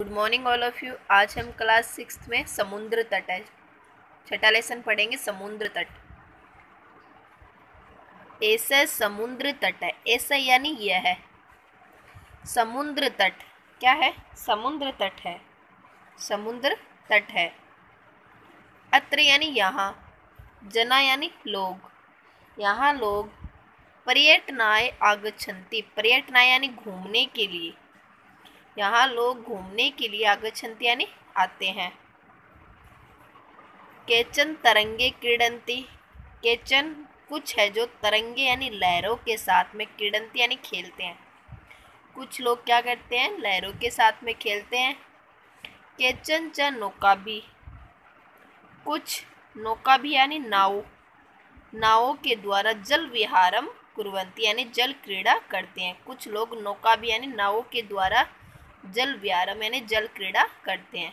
Good morning all of you. आज हम class 6 में समुद्र तट है, छठा लेसन पढ़ेंगे समुद्र तट। ऐसा समुद्र तट है, ऐसा यानी यह है समुद्र तट। क्या है? समुद्र तट है, समुद्र तट है। अत्र यानी यहाँ, जना यानी लोग, यहाँ लोग पर्यटनाय आगच्छन्ति, पर्यटनाय यानी घूमने के लिए, यहाँ लोग घूमने के लिए आगच्छन्ति यानी आते हैं। केचन तरंगे क्रीडंती, केचन कुछ है जो तरंगे यानी लहरों के साथ में क्रीडंती यानी खेलते हैं। कुछ लोग क्या करते हैं? लहरों के साथ में खेलते हैं। केचन च नौका भी, कुछ नौका भी यानी नाव, नावों के द्वारा जल विहारम कुर्वन्ति यानी जल क्रीड़ा करते हैं। कुछ लोग नौका भी यानी नावों के द्वारा जल विहारम यानी जल क्रीड़ा करते हैं।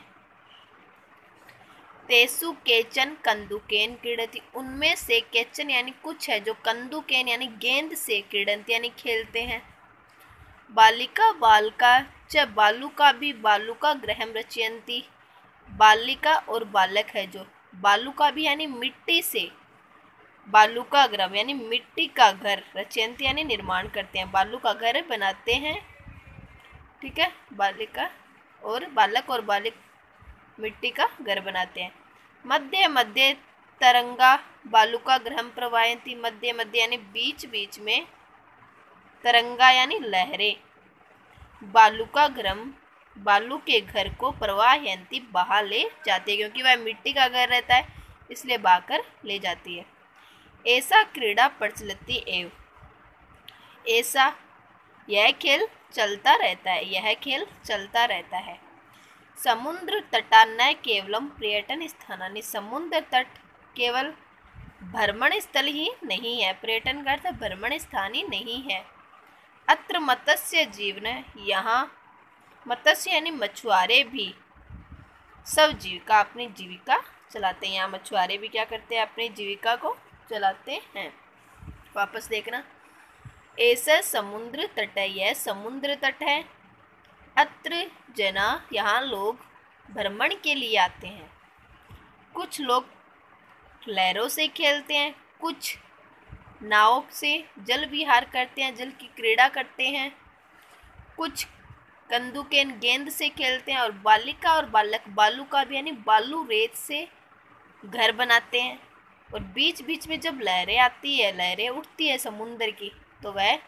तेसु केचन कंदुकेन क्रीडति, उनमें से केचन यानी कुछ है जो कंदुकेन यानी गेंद से क्रीडंती यानी खेलते हैं। बालिका बालका च बालुका भी बालुका गृहम रचयन्ति, बालिका और बालक है जो, बालुका भी यानी मिट्टी से, बालुका गृह यानी मिट्टी का घर, रचयन्ति यानी निर्माण करते हैं, बालू का घर बनाते हैं। ठीक है, बालिका और बालक और बालिक मिट्टी का घर बनाते हैं। मध्य मध्य तरंगा बालुका गृहम प्रवाहयन्ति, मध्य मध्य यानी बीच बीच में, तरंगा यानी लहरें, बालुका गृहम बालू के घर को प्रवाहयन्ति बहा ले जाती है, क्योंकि वह मिट्टी का घर रहता है इसलिए बहाकर ले जाती है। ऐसा क्रीड़ा प्रचलति एव, ऐसा यह खेल चलता रहता है, यह खेल चलता रहता है। समुद्र तटा न केवलम पर्यटन स्थानानि, समुद्र तट केवल भ्रमण स्थल ही नहीं है, पर्यटन का अर्थ भ्रमण स्थान ही नहीं है। अत्र मत्स्य जीवन, यहाँ मत्स्य यानी मछुआरे भी सब जीविका अपनी जीविका चलाते हैं। यहाँ मछुआरे भी क्या करते हैं? अपनी जीविका को चलाते हैं। वापस देखना, ऐसा समुद्र तट है, यह समुद्र तट है। अत्र जना, यहाँ लोग भ्रमण के लिए आते हैं। कुछ लोग लहरों से खेलते हैं, कुछ नाव से जल विहार करते हैं, जल की क्रीड़ा करते हैं, कुछ कंदुकेन गेंद से खेलते हैं, और बालिका और बालक बालुका भी यानी बालू रेत से घर बनाते हैं। और बीच बीच में जब लहरें आती है, लहरें उठती है समुद्र की, तो वह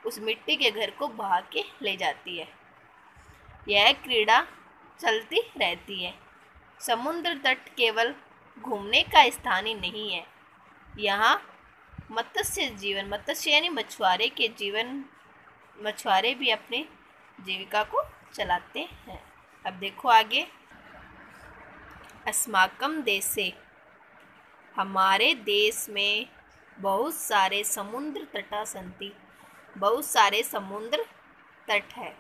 उस मिट्टी के घर को बहा के ले जाती है। यह क्रीड़ा चलती रहती है। समुद्र तट केवल घूमने का स्थान ही नहीं है, यहाँ मत्स्य जीवन, मत्स्य यानी मछुआरे के जीवन, मछुआरे भी अपनी जीविका को चलाते हैं। अब देखो आगे, अस्माकम देशे, हमारे देश में बहुत सारे समुद्र तटा सन्ति, बहुत सारे समुद्र तट है।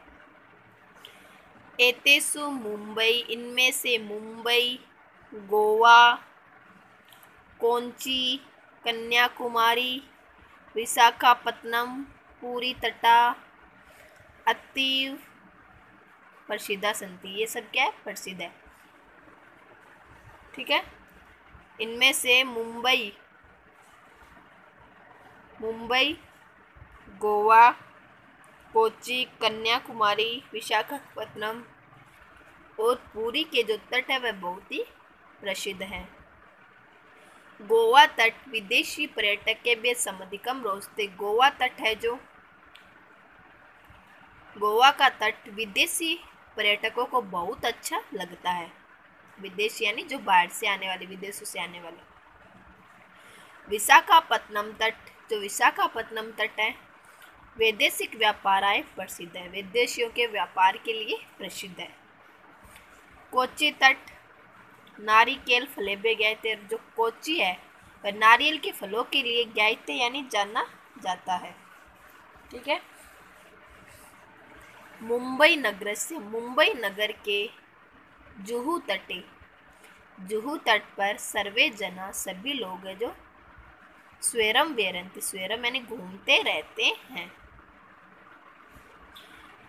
एतेषु मुंबई, इनमें से मुंबई, गोवा, कोच्चि, कन्याकुमारी, विशाखापत्तनम, पूरी तटा अतीव प्रसिद्धा सन्ति, ये सब क्या है? प्रसिद्ध है। ठीक है, इनमें से मुंबई, मुंबई, गोवा, कोच्चि, कन्याकुमारी, विशाखापत्तनम और पुरी के जो तट है वह बहुत ही प्रसिद्ध है। गोवा तट विदेशी पर्यटक के भी समधिकम रोचते, गोवा तट है जो, गोवा का तट विदेशी पर्यटकों को बहुत अच्छा लगता है। विदेशी यानी जो बाहर से आने वाले, विदेशों से आने वाले। विशाखापत्तनम तट, जो विशाखापत्तनम तट है, वैदेशिक व्यापाराय प्रसिद्ध है, विदेशियों के व्यापार के लिए प्रसिद्ध है। कोच्चि तट नारिकेल फलेबे गए, जो कोच्चि है वह नारियल के फलों के लिए गए यानी जाना जाता है। ठीक है, मुंबई नगर से, मुंबई नगर के जुहू तटे, जुहू तट पर सर्वे जना सभी लोग है जो स्वेरम वेरंती, स्वेरम यानी घूमते रहते हैं।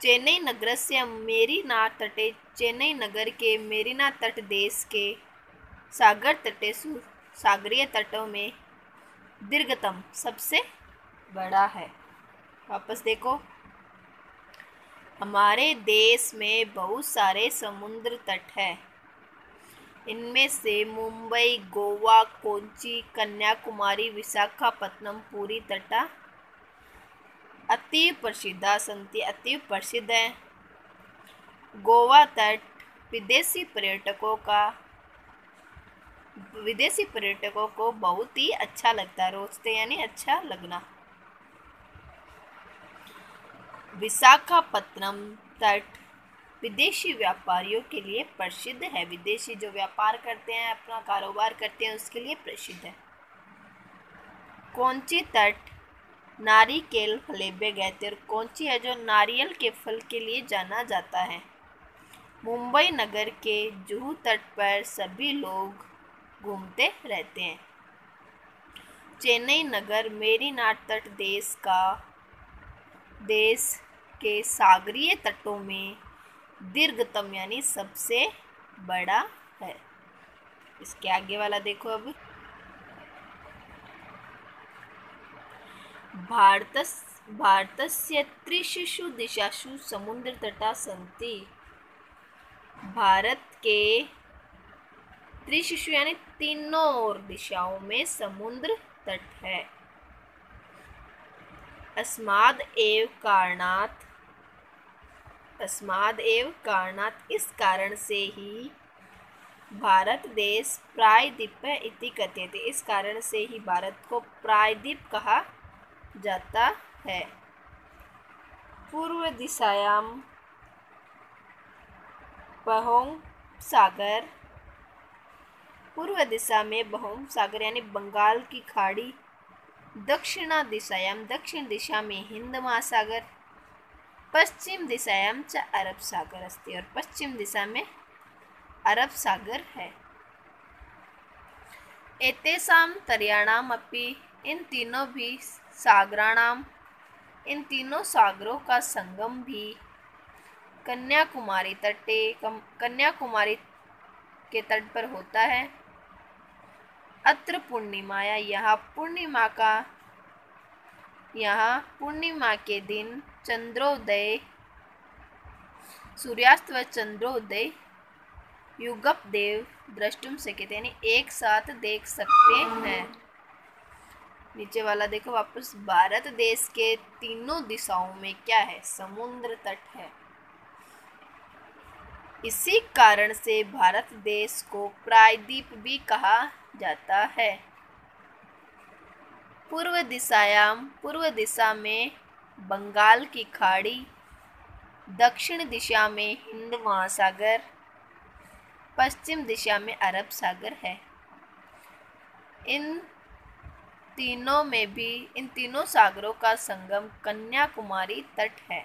चेन्नई नगरस्य मेरीना तटे, चेन्नई नगर के मेरीना तट देश के सागर तटेषु, सागरीय तटों में दीर्घतम सबसे बड़ा है। वापस देखो, हमारे देश में बहुत सारे समुद्र तट हैं। इनमें से मुंबई, गोवा, कोच्चि, कन्याकुमारी, विशाखापत्तनम, पुरी तट अति प्रसिद्ध सन्ति, अति प्रसिद्ध है। गोवा तट विदेशी पर्यटकों को बहुत ही अच्छा लगता है, रोचते यानी अच्छा लगना। विशाखापत्तनम तट विदेशी व्यापारियों के लिए प्रसिद्ध है। विदेशी जो व्यापार करते हैं, अपना कारोबार करते हैं, उसके लिए प्रसिद्ध है। कोच्चि तट नारिकेल फलेबे गए, और कोच्चि है जो नारियल के फल के लिए जाना जाता है। मुंबई नगर के जुहू तट पर सभी लोग घूमते रहते हैं। चेन्नई नगर मेरीना तट देश के सागरीय तटों में दीर्घतम यानी सबसे बड़ा है। इसके आगे वाला देखो अब, भारतस्य त्रिषु दिशासु समुद्र तटा सन्ति। भारत के त्रिषु यानी तीनों ओर दिशाओं में समुद्र तट है। अस्माद एव कारणात् इस कारण से ही भारत देश प्रायद्वीप इति कथ्यते, इस कारण से ही भारत को प्रायद्वीप कहा जाता है। पूर्व दिशायां बंगाल सागर, पूर्व दिशा में बंगाल सागर यानी बंगाल की खाड़ी, दक्षिण दिशा में हिंद महासागर, पश्चिम दिशायां च अरब सागर अस्ति, और पश्चिम दिशा में अरब सागर है। एतेषां त्रयाणाम् अपि, इन तीनों सागरों का संगम भी कन्याकुमारी कन्याकुमारी के तट पर होता है। अत्र पूर्णिमाया, यहाँ पूर्णिमा के दिन चंद्रोदय, सूर्यास्त व चंद्रोदय युगप देव द्रष्टुम शक्यते, यानी एक साथ देख सकते हैं। नीचे वाला देखो वापस, भारत देश के तीनों दिशाओं में क्या है? समुद्र तट है। इसी कारण से भारत देश को प्रायद्वीप भी कहा जाता है। पूर्व दिशा में बंगाल की खाड़ी, दक्षिण दिशा में हिंद महासागर, पश्चिम दिशा में अरब सागर है। इन तीनों सागरों का संगम कन्याकुमारी तट है।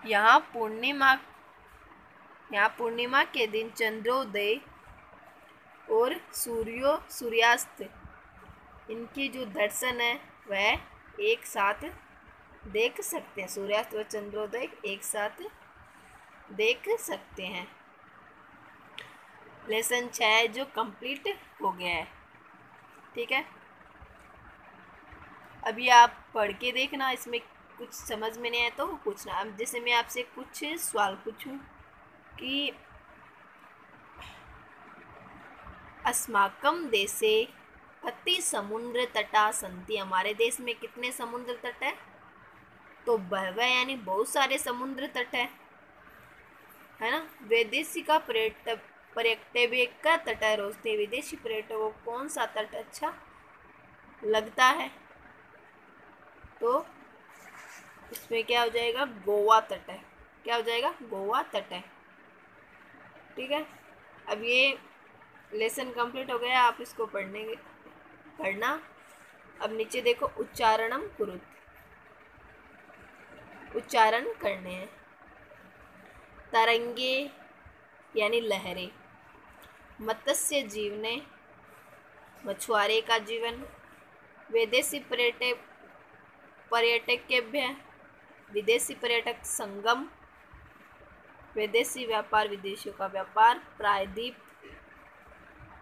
यहाँ पूर्णिमा के दिन चंद्रोदय और सूर्यास्त, इनकी जो दर्शन है वह एक साथ देख सकते हैं। सूर्यास्त व चंद्रोदय एक साथ देख सकते हैं। लेसन 6 जो कंप्लीट हो गया है, ठीक है। अभी आप पढ़ के देखना, इसमें कुछ समझ में नहीं आया तो पूछना। अब जैसे मैं आपसे कुछ सवाल पूछूं कि अस्माकं देशे कति समुद्र तटा सन्ति, हमारे देश में कितने समुद्र तट है? तो बहवः यानी बहुत सारे समुद्र तट है ना। विदेशी का पर्यटक तट रोजते, विदेशी पर्यटकों को कौन सा तट अच्छा लगता है? तो इसमें क्या हो जाएगा? गोवा तट है। क्या हो जाएगा? गोवा तट है, ठीक है। अब ये लेसन कंप्लीट हो गया, आप इसको पढ़ना। अब नीचे देखो, उच्चारणम कुरुत, उच्चारण करने हैं। तरंगे यानी लहरें, मत्स्य जीवने मछुआरे का जीवन, विदेशी पर्यटकेभ्य विदेशी पर्यटक संगम, विदेशी व्यापार विदेशियों का व्यापार, प्रायद्वीप,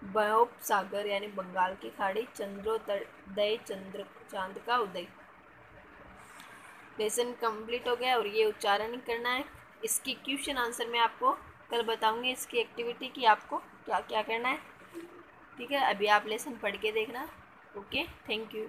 बयोप सागर यानी बंगाल की खाड़ी, चंद्रोदय चांद का उदय। लेसन कंप्लीट हो गया और ये उच्चारण करना है। इसकी क्वेश्चन आंसर मैं आपको कल बताऊंगी, इसकी एक्टिविटी की आपको क्या क्या करना है। ठीक है, अभी आप लेसन पढ़ के देखना। Okay, thank you.